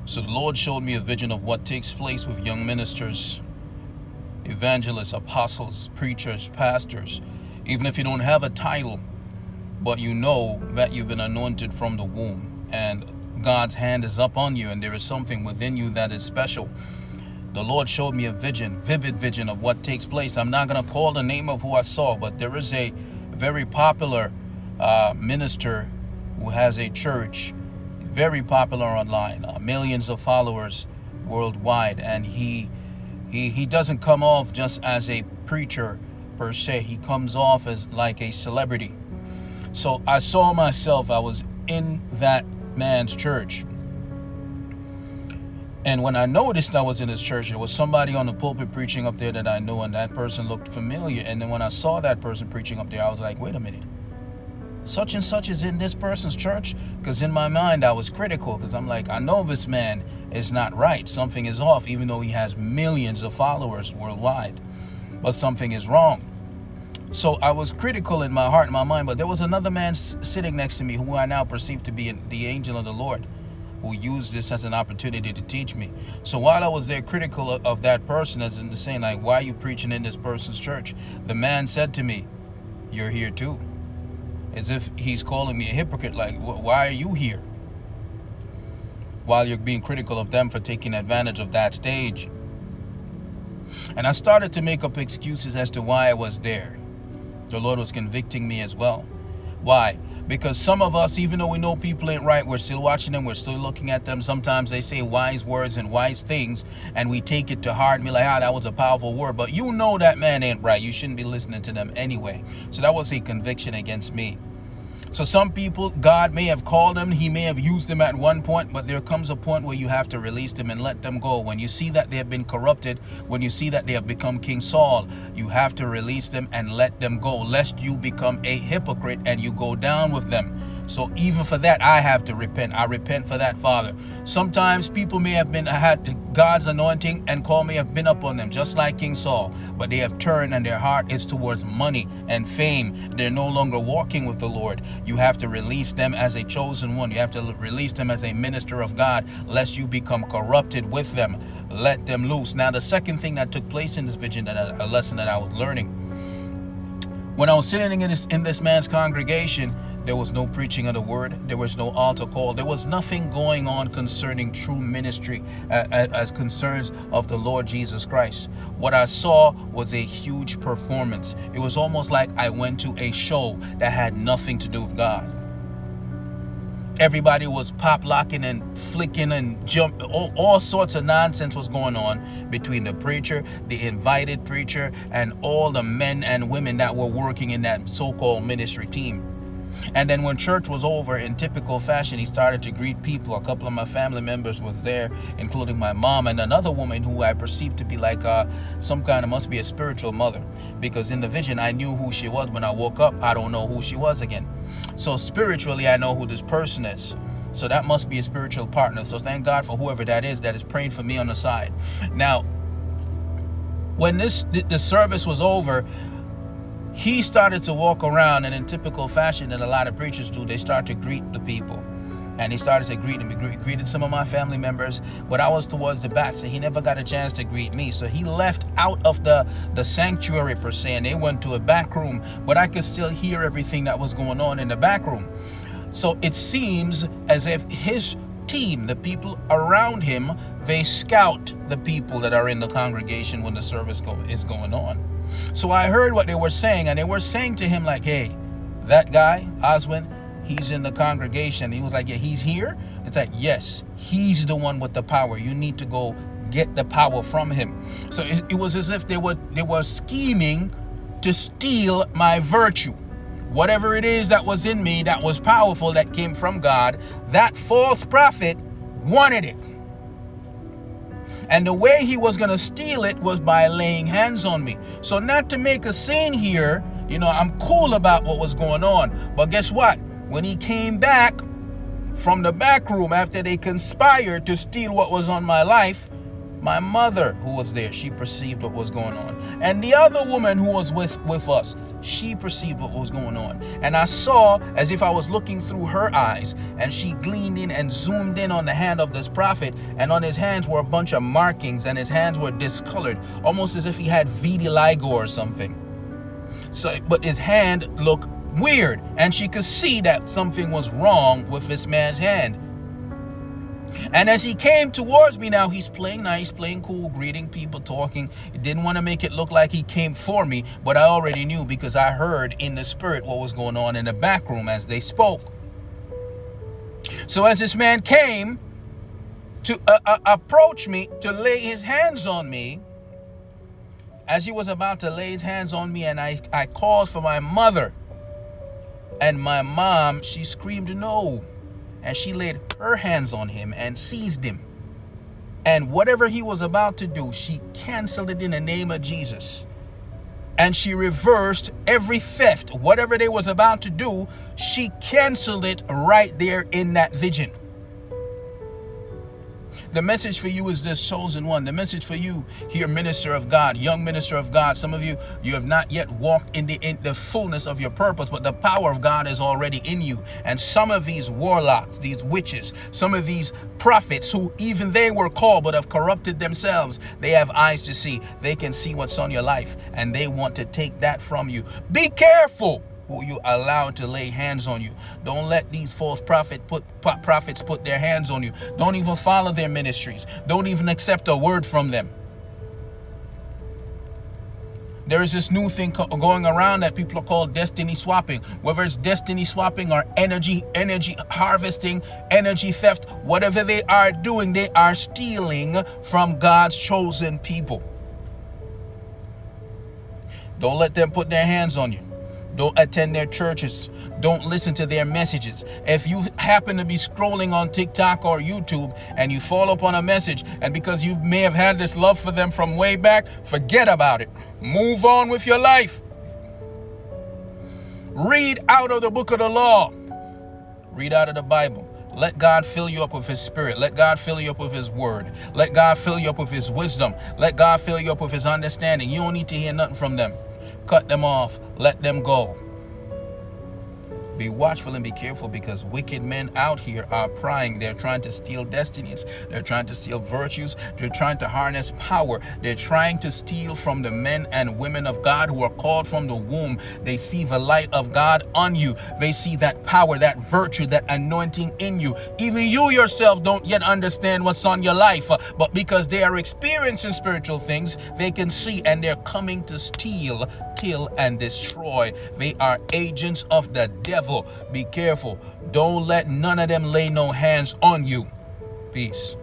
So the Lord showed me a vision of what takes place with young ministers, evangelists, apostles, preachers, pastors. Even if you don't have a title, but you know that you've been anointed from the womb and God's hand is up on you and there is something within you that is special. The Lord showed me a vision, vivid vision of what takes place. I'm not going to call the name of who I saw, but there is a very popular minister who has a church, very popular online, millions of followers worldwide, and he doesn't come off just as a preacher per se. He comes off as like a celebrity. So I saw myself, I was in that man's church. And when I noticed I was in his church, there was somebody on the pulpit preaching up there that I knew, and that person looked familiar. And then when I saw that person preaching up there, I was like, wait a minute, such and such is in this person's church? Because in my mind, I was critical, because I'm like, I know this man is not right. Something is off, even though he has millions of followers worldwide. But something is wrong. So I was critical in my heart and my mind, but there was another man sitting next to me who I now perceive to be the angel of the Lord, who used this as an opportunity to teach me. So while I was there critical of that person, as in saying, like, why are you preaching in this person's church? The man said to me, you're here too. As if he's calling me a hypocrite, like, why are you here? While you're being critical of them for taking advantage of that stage. And I started to make up excuses as to why I was there. The Lord was convicting me as well. Why? Because some of us, even though we know people ain't right, we're still watching them, we're still looking at them. Sometimes they say wise words and wise things, and we take it to heart and be like, that was a powerful word. But you know that man ain't right. You shouldn't be listening to them anyway. So that was a conviction against me. So some people, God may have called them, he may have used them at one point, but there comes a point where you have to release them and let them go. When you see that they have been corrupted, when you see that they have become King Saul, you have to release them and let them go, lest you become a hypocrite and you go down with them. So even for that, I have to repent. I repent for that, Father. Sometimes people may have had God's anointing and call may have been upon them, just like King Saul, but they have turned and their heart is towards money and fame. They're no longer walking with the Lord. You have to release them as a chosen one. You have to release them as a minister of God, lest you become corrupted with them. Let them loose. Now, the second thing that took place in this vision, a lesson that I was learning, when I was sitting in this man's congregation, there was no preaching of the word. There was no altar call. There was nothing going on concerning true ministry as concerns of the Lord Jesus Christ. What I saw was a huge performance. It was almost like I went to a show that had nothing to do with God. Everybody was pop locking and flicking and jumping. All sorts of nonsense was going on between the preacher, the invited preacher, and all the men and women that were working in that so-called ministry team. And then when church was over, in typical fashion, he started to greet people. A couple of my family members was there, including my mom and another woman who I perceived to be like some kind of, must be a spiritual mother. Because in the vision, I knew who she was. When I woke up, I don't know who she was again. So spiritually, I know who this person is. So that must be a spiritual partner. So thank God for whoever that is praying for me on the side. Now, when the service was over, he started to walk around, and in typical fashion that a lot of preachers do, they start to greet the people. And he started to greet them. He greeted some of my family members, but I was towards the back, so he never got a chance to greet me. So he left out of the sanctuary per se, and they went to a back room, but I could still hear everything that was going on in the back room. So it seems as if his team, the people around him, they scout the people that are in the congregation when the service is going on. So I heard what they were saying, and they were saying to him like, hey, that guy, Oswin, he's in the congregation. He was like, yeah, he's here. It's like, yes, he's the one with the power. You need to go get the power from him. So it was as if they were scheming to steal my virtue. Whatever it is that was in me that was powerful, that came from God, that false prophet wanted it. And the way he was going to steal it was by laying hands on me. So not to make a scene here, I'm cool about what was going on. But guess what? When he came back from the back room after they conspired to steal what was on my life, My mother, who was there, she perceived what was going on. And the other woman who was with us, she perceived what was going on. And I saw as if I was looking through her eyes, and she gleaned in and zoomed in on the hand of this prophet, and on his hands were a bunch of markings, and his hands were discolored, almost as if he had vitiligo or something. So, but his hand looked weird, and she could see that something was wrong with this man's hand. And as he came towards me, now he's playing nice, playing cool, greeting people, talking. He didn't want to make it look like he came for me, but I already knew because I heard in the spirit what was going on in the back room as they spoke. So as this man came to approach me, to lay his hands on me, as he was about to lay his hands on me, and I called for my mother, and my mom, she screamed no. And she laid her hands on him and seized him. And whatever he was about to do, she canceled it in the name of Jesus. And she reversed every theft. Whatever they was about to do, she canceled it right there in that vision. The message for you is this, chosen one. The message for you here, minister of God, young minister of God. Some of you, you have not yet walked in the fullness of your purpose, but the power of God is already in you. And some of these warlocks, these witches, some of these prophets who even they were called but have corrupted themselves, they have eyes to see. They can see what's on your life, and they want to take that from you. Be careful who you allow to lay hands on you. Don't let these false prophets put their hands on you. Don't even follow their ministries. Don't even accept a word from them. There is this new thing going around that people are called destiny swapping. Whether it's destiny swapping or energy harvesting, energy theft, whatever they are doing, they are stealing from God's chosen people. Don't let them put their hands on you. Don't attend their churches. Don't listen to their messages. If you happen to be scrolling on TikTok or YouTube and you fall upon a message, and because you may have had this love for them from way back, forget about it. Move on with your life. Read out of the book of the law. Read out of the Bible. Let God fill you up with his spirit. Let God fill you up with his word. Let God fill you up with his wisdom. Let God fill you up with his understanding. You don't need to hear nothing from them. Cut them off. Let them go. Be watchful and be careful, because wicked men out here are prying. They're trying to steal destinies. They're trying to steal virtues. They're trying to harness power. They're trying to steal from the men and women of God who are called from the womb. They see the light of God on you. They see that power, that virtue, that anointing in you. Even you yourself don't yet understand what's on your life, but because they are experiencing spiritual things, they can see, and they're coming to steal, kill, and destroy. They are agents of the devil. Be careful. Don't let none of them lay no hands on you. Peace.